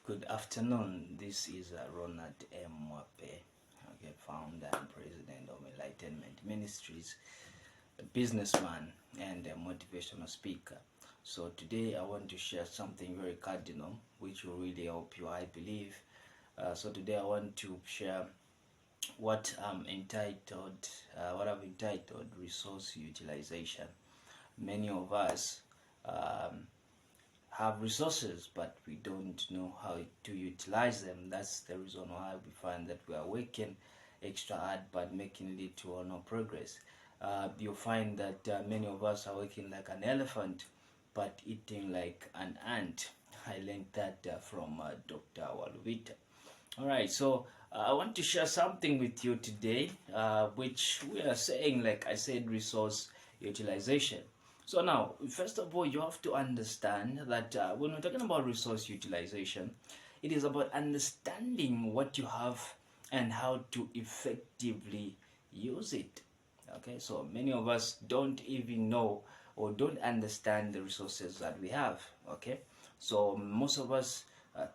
Good afternoon. This is Ronald M. Wape, okay, founder and president of Enlightenment Ministries, a businessman and a motivational speaker. So today I want to share something very cardinal which will really help you, I believe. So today I want to share what I've entitled resource utilization. Many of us have resources, but we don't know how to utilize them. That's the reason why we find that we are working extra hard but making little or no progress. You'll find that many of us are working like an elephant but eating like an ant. I learned that from Dr. Waluvita. Alright, so I want to share something with you today, which we are saying, like I said, resource utilization. So now, first of all, you have to understand that when we're talking about resource utilization, it is about understanding what you have and how to effectively use it. Okay, so many of us don't even know or don't understand the resources that we have. Okay, so most of us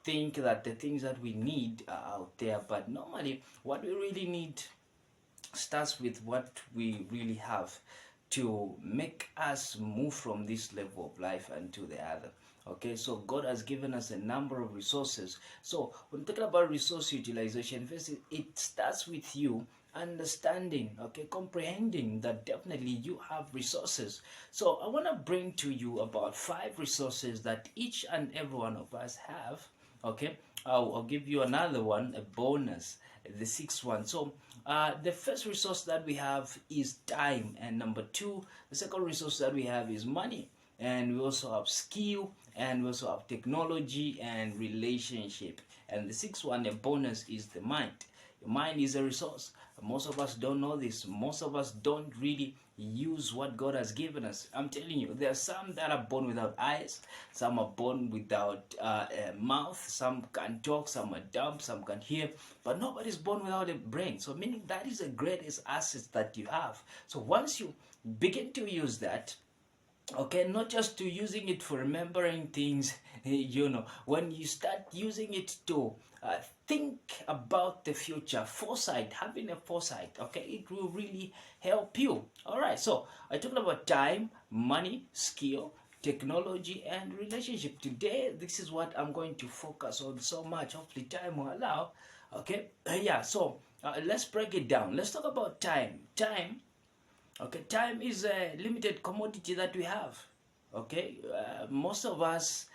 think that the things that we need are out there, but normally what we really need starts with what we really have to make us move from this level of life and to the other. Okay, so God has given us a number of resources. So when talking about resource utilization, first it starts with you understanding, okay, comprehending that definitely you have resources. So I want to bring to you about 5 resources that each and every one of us have. Okay, I'll give you another one, a bonus, the 6th one. So the first resource that we have is time, and number 2, the second resource that we have is money, and we also have skill, and we also have technology and relationship, and the 6th one, a bonus, is the mind. Your mind is a resource. Most of us don't know this. Most of us don't really use what God has given us. I'm telling you, there are some that are born without eyes, some are born without a mouth, some can talk, some are dumb, some can hear, but nobody's born without a brain. So meaning that is the greatest asset that you have. So once you begin to use that, okay, not just to using it for remembering things, when you start using it to think about the future, foresight, having a foresight, okay, it will really help you. All right, so I talked about time, money, skill, technology, and relationship. Today, this is what I'm going to focus on so much. Hopefully time will allow. Okay, yeah, so let's break it down. Let's talk about time. Okay, time is a limited commodity that we have. Okay, most of us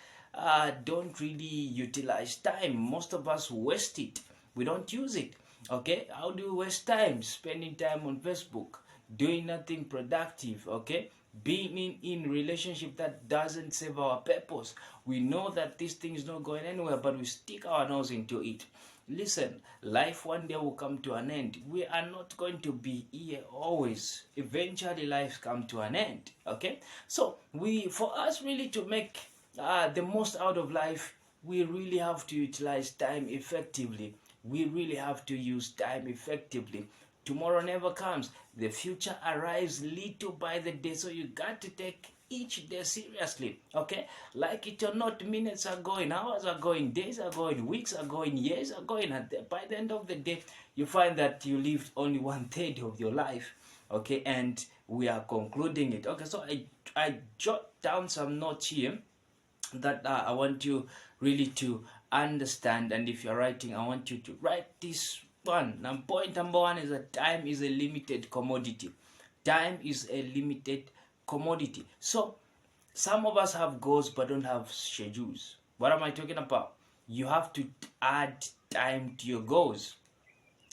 don't really utilize time. Most of us waste it. We don't use it. Okay, how do we waste time? Spending time on Facebook, doing nothing productive. Okay, being in relationship that doesn't serve our purpose. We know that this thing is not going anywhere, but we stick our nose into it. Listen, life one day will come to an end. We are not going to be here always. Eventually life come to an end. Okay, so for us really to make the most out of life, we really have to utilize time effectively. We really have to use time effectively. Tomorrow never comes. The future arrives little by the day, so you got to take each day seriously. Okay, like it or not, minutes are going, hours are going, days are going, weeks are going, years are going, and by the end of the day you find that you lived only 1/3 of your life. Okay, and we are concluding it. Okay, so I jot down some notes here that I want you really to understand, and if you're writing, I want you to write this one. Now, point number 1 is that time is a limited commodity. Time is a limited commodity. So some of us have goals but don't have schedules. What am I talking about? You have to add time to your goals.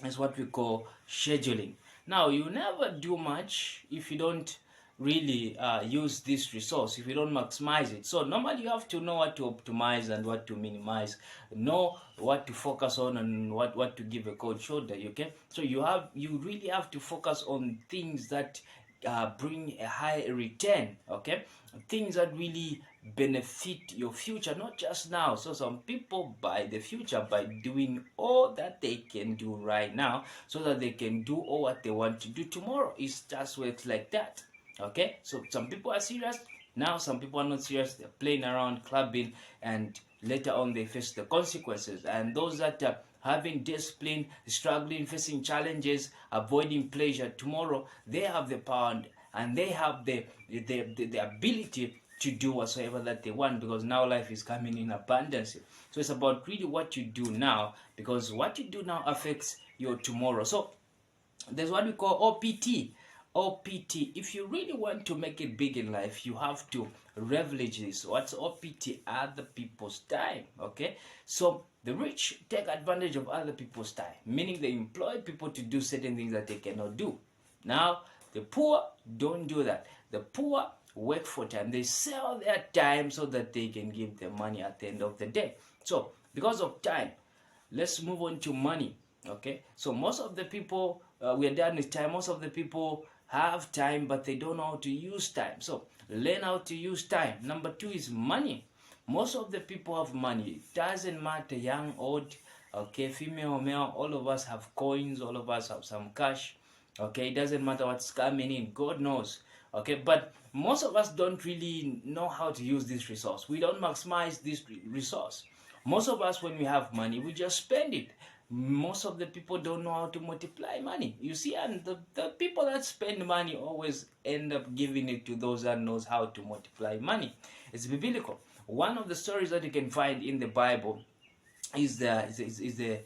That's what we call scheduling. Now, you never do much if you don't really use this resource, if you don't maximize it. So normally you have to know what to optimize and what to minimize, know what to focus on and what to give a cold shoulder. Okay, so you really have to focus on things that bring a high return. Okay, things that really benefit your future, not just now. So some people buy the future by doing all that they can do right now so that they can do all what they want to do tomorrow. It just works like that. Okay, so some people are serious, Now some people are not serious, they're playing around, clubbing, and later on they face the consequences. And those that are having discipline, struggling, facing challenges, avoiding pleasure, tomorrow they have the power and they have the ability to do whatsoever that they want, because now life is coming in abundance. So it's about really what you do now, because what you do now affects your tomorrow. So there's what we call OPT. OPT. If you really want to make it big in life, you have to leverage this. What's OPT? Other people's time. Okay? So the rich take advantage of other people's time, meaning they employ people to do certain things that they cannot do. Now, the poor don't do that. The poor work for time. They sell their time so that they can give them money at the end of the day. So, because of time, let's move on to money. Okay, so most of the people, we are done with time. Most of the people have time, but they don't know how to use time. So learn how to use time. Number 2 is money. Most of the people have money. It doesn't matter, young, old, okay, female or male. All of us have coins. All of us have some cash. Okay, it doesn't matter what's coming in. God knows. Okay, but most of us don't really know how to use this resource. We don't maximize this resource. Most of us, when we have money, we just spend it. Most of the people don't know how to multiply money. You see, and the people that spend money always end up giving it to those that knows how to multiply money. It's biblical. One of the stories that you can find in the Bible is the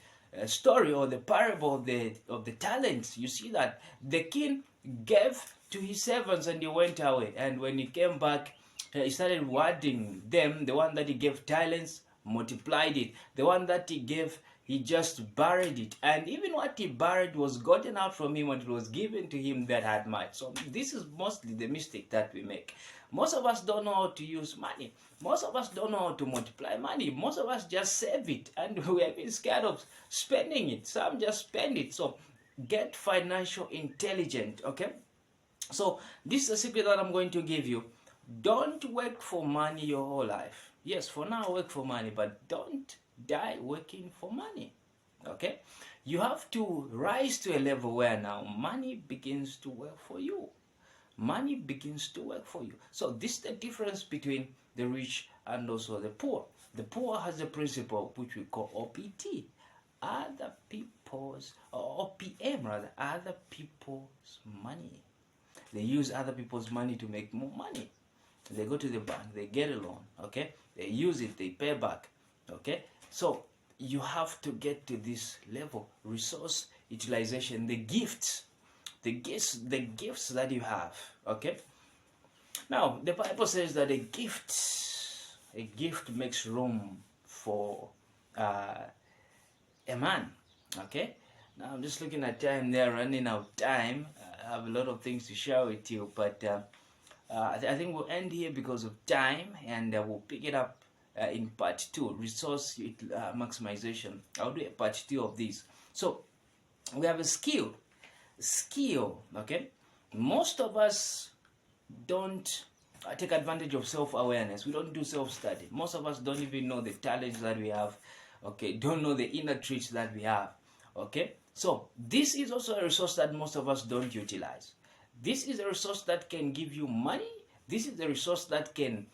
story or the parable of the talents. You see that the king gave to his servants and he went away. And when he came back, he started rewarding them. The one that he gave talents, multiplied it. The one that he gave, he just buried it. And even what he buried was gotten out from him and it was given to him that had much. So this is mostly the mistake that we make. Most of us don't know how to use money. Most of us don't know how to multiply money. Most of us just save it and we have been scared of spending it. Some just spend it. So get financial intelligent, okay? So this is a secret that I'm going to give you. Don't work for money your whole life. Yes, for now work for money, but don't die working for money. Okay? You have to rise to a level where now money begins to work for you. Money begins to work for you. So this is the difference between the rich and also the poor. The poor has a principle which we call OPT. Other people's, or OPM rather, other people's money. They use other people's money to make more money. They go to the bank, they get a loan, okay? They use it, they pay back, okay? So you have to get to this level. Resource utilization, the gifts that you have, okay? Now, the Bible says that a gift makes room for a man, okay? Now, I'm just looking at time there, running out of time. I have a lot of things to share with you, but I think we'll end here because of time, and we'll pick it up in part 2, resource maximization. I'll do a part 2 of this. So we have a skill, okay? Most of us don't take advantage of self-awareness. We don't do self-study. Most of us don't even know the talents that we have, okay? Don't know the inner traits that we have, okay? So this is also a resource that most of us don't utilize. This is a resource that can give you money. This is a resource that can,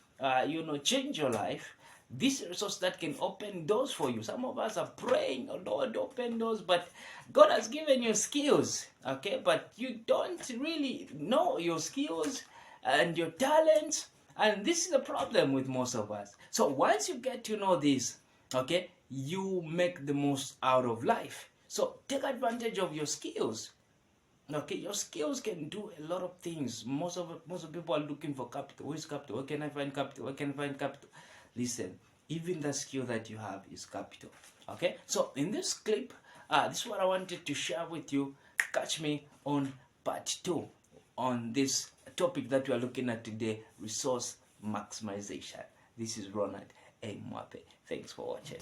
change your life. This is a resource that can open doors for you. Some of us are praying, oh Lord, open doors, but God has given you skills, okay? But you don't really know your skills and your talents, and this is the problem with most of us. So once you get to know this, okay, you make the most out of life. So take advantage of your skills. Okay, your skills can do a lot of things. Most of people are looking for capital. Where is capital? Where can I find capital? Where can I find capital? Listen, even the skill that you have is capital. Okay, so in this clip, this is what I wanted to share with you. Catch me on part 2 on this topic that we are looking at today, resource maximization. This is Ronald A. Mwape. Thanks for watching.